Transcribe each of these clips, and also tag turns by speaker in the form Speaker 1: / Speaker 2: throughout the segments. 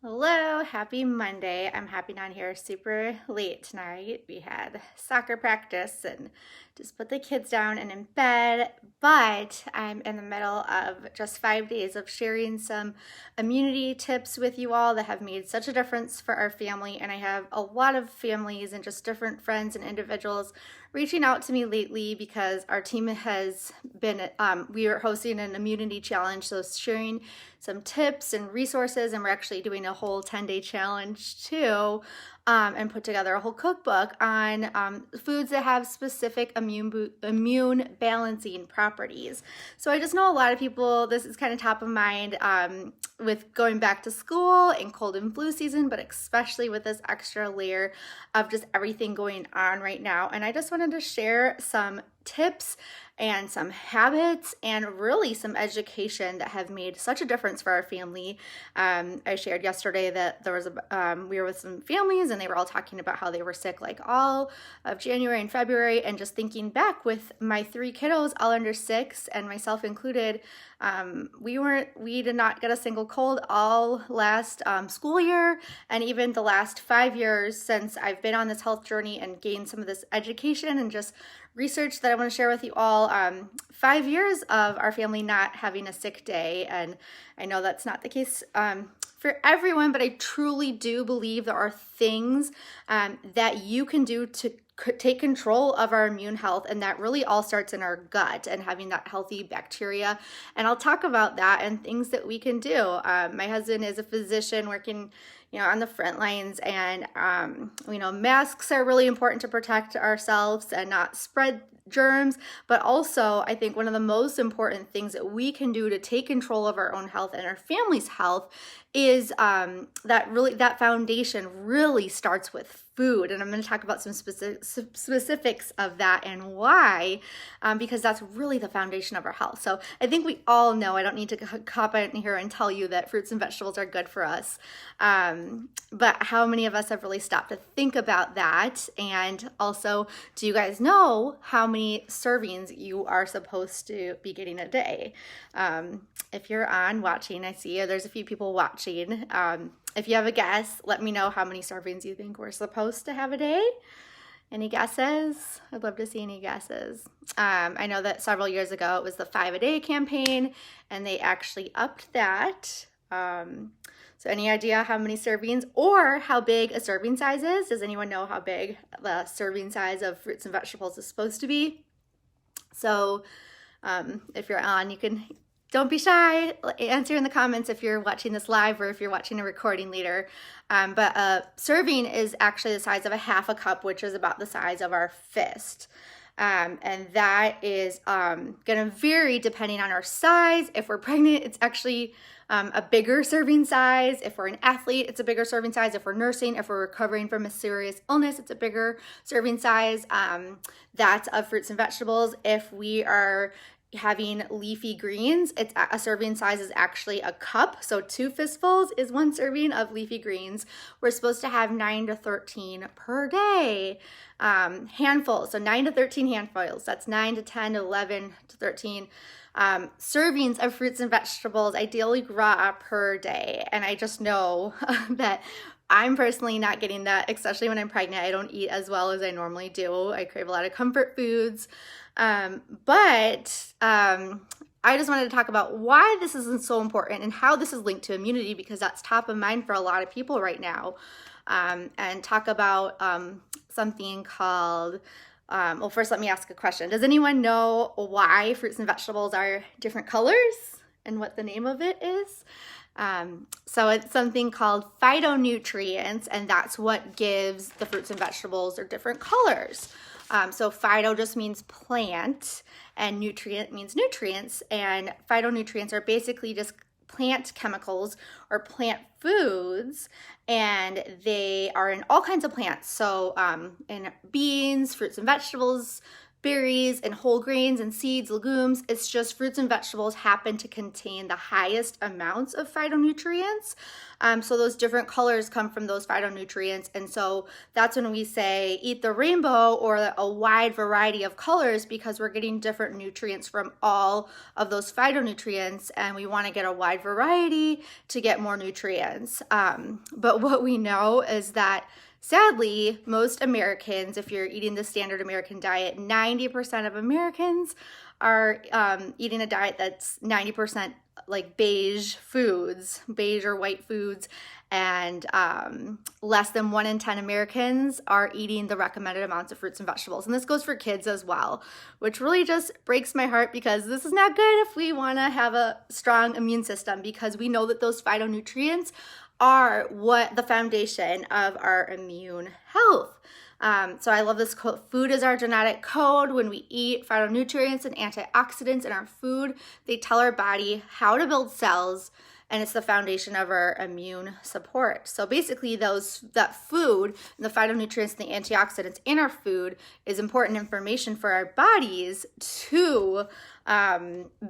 Speaker 1: Hello, happy Monday. I'm happy not here super late tonight. We had soccer practice and just put the kids down and in bed, but I'm in the middle of just 5 days of sharing some immunity tips with you all that have made such a difference for our family. And I have a lot of families and just different friends and individuals reaching out to me lately because our team has been, we are hosting an immunity challenge. So sharing some tips and resources, and we're actually doing a whole 10-day challenge too, and put together a whole cookbook on foods that have specific immune balancing properties. So I just know a lot of people, this is kind of top of mind with going back to school and cold and flu season, but especially with this extra layer of just everything going on right now. And I just wanted to share some tips and some habits and really some education that have made such a difference for our family. I shared yesterday that there was we were with some families and they were all talking about how they were sick like all of January and February, and just thinking back with my three kiddos all under 6 and myself included, we did not get a single cold all last school year, and even the last 5 years since I've been on this health journey and gained some of this education and just research that I want to share with you all. 5 years of our family not having a sick day, and I know that's not the case for everyone, but I truly do believe there are things that you can do to take control of our immune health, and that really all starts in our gut and having that healthy bacteria. And I'll talk about that and things that we can do. My husband is a physician working on the front lines, and masks are really important to protect ourselves and not spread germs, but also I think one of the most important things that we can do to take control of our own health and our family's health is that foundation really starts with food. And I'm going to talk about some specifics of that and why, because that's really the foundation of our health. So I think we all know, I don't need to hop in here and tell you that fruits and vegetables are good for us. But how many of us have really stopped to think about that? And also, do you guys know how many servings you are supposed to be getting a day? If you're on watching, I see there's a few people watching. If you have a guess, let me know how many servings you think we're supposed to have a day. Any guesses? I'd love to see any guesses. I know that several years ago it was the 5-a-day campaign, and they actually upped that. So any idea how many servings or how big a serving size is? Does anyone know how big the serving size of fruits and vegetables is supposed to be? So if you're on, don't be shy. Answer in the comments if you're watching this live or if you're watching a recording later. But a serving is actually the size of a half a cup, which is about the size of our fist. And that is going to vary depending on our size. If we're pregnant, it's actually a bigger serving size. If we're an athlete, it's a bigger serving size. If we're nursing, if we're recovering from a serious illness, it's a bigger serving size. That's of fruits and vegetables. If we are having leafy greens, it's a serving size is actually a cup. So 2 fistfuls is 1 serving of leafy greens. We're supposed to have 9 to 13 per day. Handfuls, so 9 to 13 handfuls. That's 9 to 10 to 11 to 13 servings of fruits and vegetables, ideally raw, per day. And I just know that I'm personally not getting that, especially when I'm pregnant. I don't eat as well as I normally do. I crave a lot of comfort foods. But I just wanted to talk about why this isn't so important and how this is linked to immunity, because that's top of mind for a lot of people right now. And talk about something called, well, first let me ask a question. Does anyone know why fruits and vegetables are different colors and what the name of it is? So it's something called phytonutrients, and that's what gives the fruits and vegetables their different colors. So phyto just means plant, and nutrient means nutrients, and phytonutrients are basically just plant chemicals or plant foods, and they are in all kinds of plants. So in beans, fruits and vegetables, berries and whole grains and seeds, legumes. It's just fruits and vegetables happen to contain the highest amounts of phytonutrients. So those different colors come from those phytonutrients. And so that's when we say eat the rainbow or a wide variety of colors, because we're getting different nutrients from all of those phytonutrients. And we want to get a wide variety to get more nutrients. But what we know is that sadly, most Americans, if you're eating the standard American diet, 90% of Americans are eating a diet that's 90% like beige foods, beige or white foods, and less than 1 in 10 Americans are eating the recommended amounts of fruits and vegetables. And this goes for kids as well, which really just breaks my heart, because this is not good if we want to have a strong immune system, because we know that those phytonutrients are what the foundation of our immune health. So I love this quote: food is our genetic code. When we eat phytonutrients and antioxidants in our food, they tell our body how to build cells, and it's the foundation of our immune support. So basically that food and the phytonutrients and the antioxidants in our food is important information for our bodies to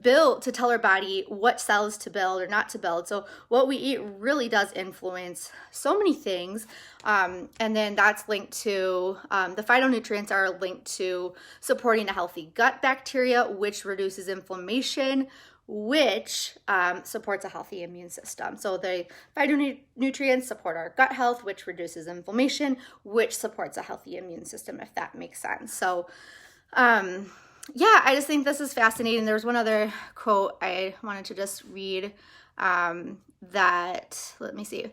Speaker 1: build, to tell our body what cells to build or not to build. So what we eat really does influence so many things. And then that's linked to, the phytonutrients are linked to supporting a healthy gut bacteria, which reduces inflammation, which supports a healthy immune system. So the phytonutrients support our gut health, which reduces inflammation, which supports a healthy immune system, if that makes sense. So yeah, I just think this is fascinating. There was one other quote I wanted to just read that, let me see.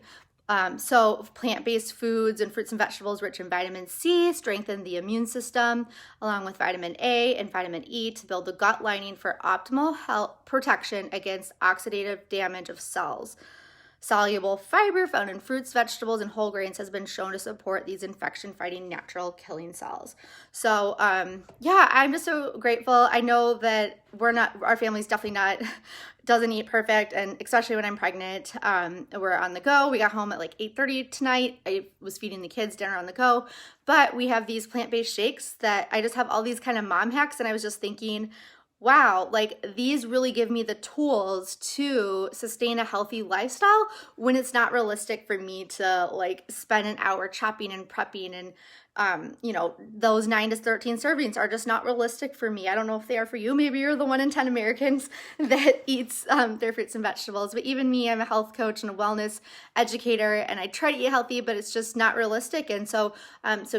Speaker 1: So plant-based foods and fruits and vegetables rich in vitamin C strengthen the immune system, along with vitamin A and vitamin E, to build the gut lining for optimal health protection against oxidative damage of cells. Soluble fiber found in fruits, vegetables, and whole grains has been shown to support these infection-fighting natural killing cells. So yeah, I'm just so grateful. I know that our family's definitely not, doesn't eat perfect, and especially when I'm pregnant, we're on the go. We got home at like 8:30 tonight. I was feeding the kids dinner on the go, but we have these plant-based shakes that I just have all these kind of mom hacks, and I was just thinking, wow, like these really give me the tools to sustain a healthy lifestyle when it's not realistic for me to like spend an hour chopping and prepping, and those 9 to 13 servings are just not realistic for me. I don't know if they are for you. Maybe you're the 1 in 10 Americans that eats their fruits and vegetables. But even me, I'm a health coach and a wellness educator, and I try to eat healthy, but it's just not realistic. And so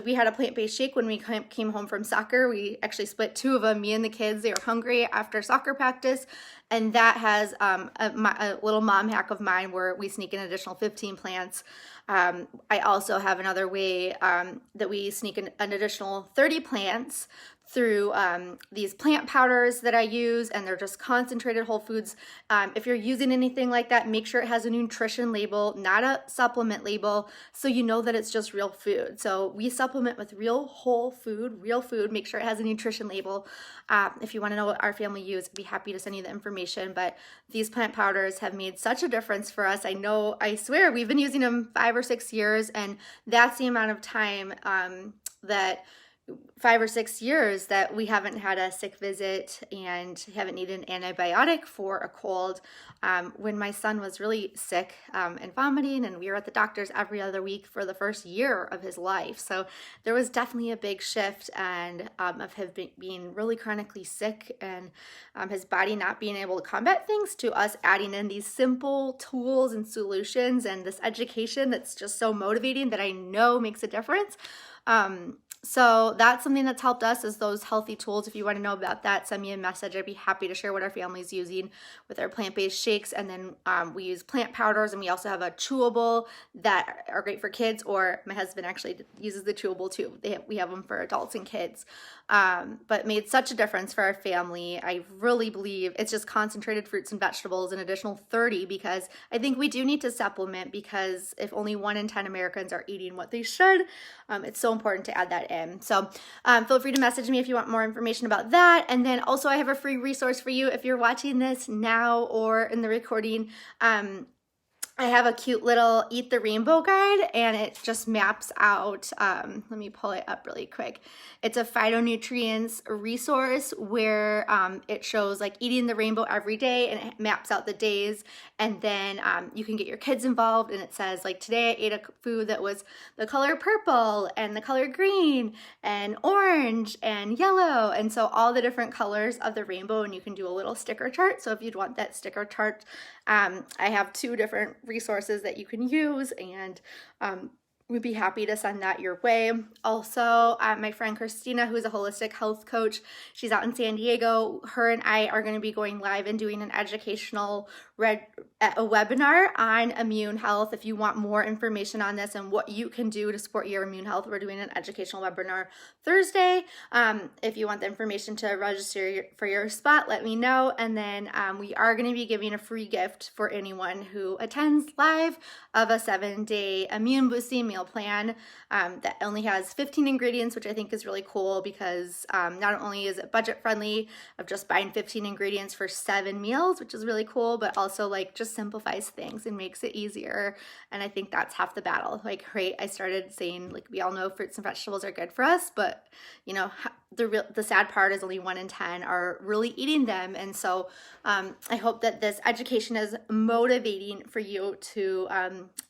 Speaker 1: we had a plant-based shake when we came home from soccer. We actually split 2 of them, me and the kids. They were hungry after soccer practice. And that has a little mom hack of mine where we sneak an additional 15 plants. I also have another way that we sneak an additional 30 plants through these plant powders that I use, and they're just concentrated whole foods. If you're using anything like that, make sure it has a nutrition label, not a supplement label, so you know that it's just real food. So we supplement with real whole food, real food. Make sure it has a nutrition label. If you want to know what our family used, I'd be happy to send you the information. But these plant powders have made such a difference for us. I swear, we've been using them 5 or 6 years, and that's the amount of time that 5 or 6 years that we haven't had a sick visit and haven't needed an antibiotic for a cold. When my son was really sick and vomiting, and we were at the doctor's every other week for the first year of his life. So there was definitely a big shift and of him being really chronically sick, and his body not being able to combat things, to us adding in these simple tools and solutions and this education that's just so motivating that I know makes a difference. So that's something that's helped us, is those healthy tools. If you want to know about that, send me a message. I'd be happy to share what our family's using with our plant-based shakes. And then we use plant powders, and we also have a chewable that are great for kids, or my husband actually uses the chewable too. We have them for adults and kids. But made such a difference for our family. I really believe it's just concentrated fruits and vegetables, an additional 30, because I think we do need to supplement, because if only 1 in 10 Americans are eating what they should, it's so important to add that in. So feel free to message me if you want more information about that. And then also I have a free resource for you if you're watching this now or in the recording. I have a cute little Eat the Rainbow guide, and it just maps out, let me pull it up really quick. It's a phytonutrients resource where it shows like eating the rainbow every day, and it maps out the days, and then you can get your kids involved, and it says like today I ate a food that was the color purple and the color green and orange and yellow, and so all the different colors of the rainbow, and you can do a little sticker chart. So if you'd want that sticker chart, I have 2 different resources that you can use, and we'd be happy to send that your way. Also, my friend Christina, who's a holistic health coach, she's out in San Diego. Her and I are going to be going live and doing an educational a webinar on immune health. If you want more information on this and what you can do to support your immune health, we're doing an educational webinar Thursday. If you want the information to register for your spot, let me know. And then we are going to be giving a free gift for anyone who attends live of a 7-day immune boosting meal plan that only has 15 ingredients, which I think is really cool because not only is it budget friendly of just buying 15 ingredients for 7 meals, which is really cool, but also like just simplifies things and makes it easier. And I think that's half the battle. Like, right, I started saying like we all know fruits and vegetables are good for us, but you know, the sad part is only 1 in 10 are really eating them. And so I hope that this education is motivating for you to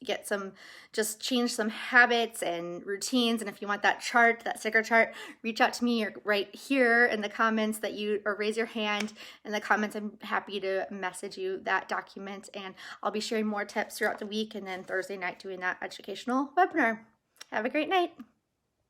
Speaker 1: get some, just change some habits and routines. And if you want that chart, that sticker chart, reach out to me. You're right here in the comments or raise your hand in the comments. I'm happy to message you that document, and I'll be sharing more tips throughout the week, and then Thursday night doing that educational webinar. Have a great night.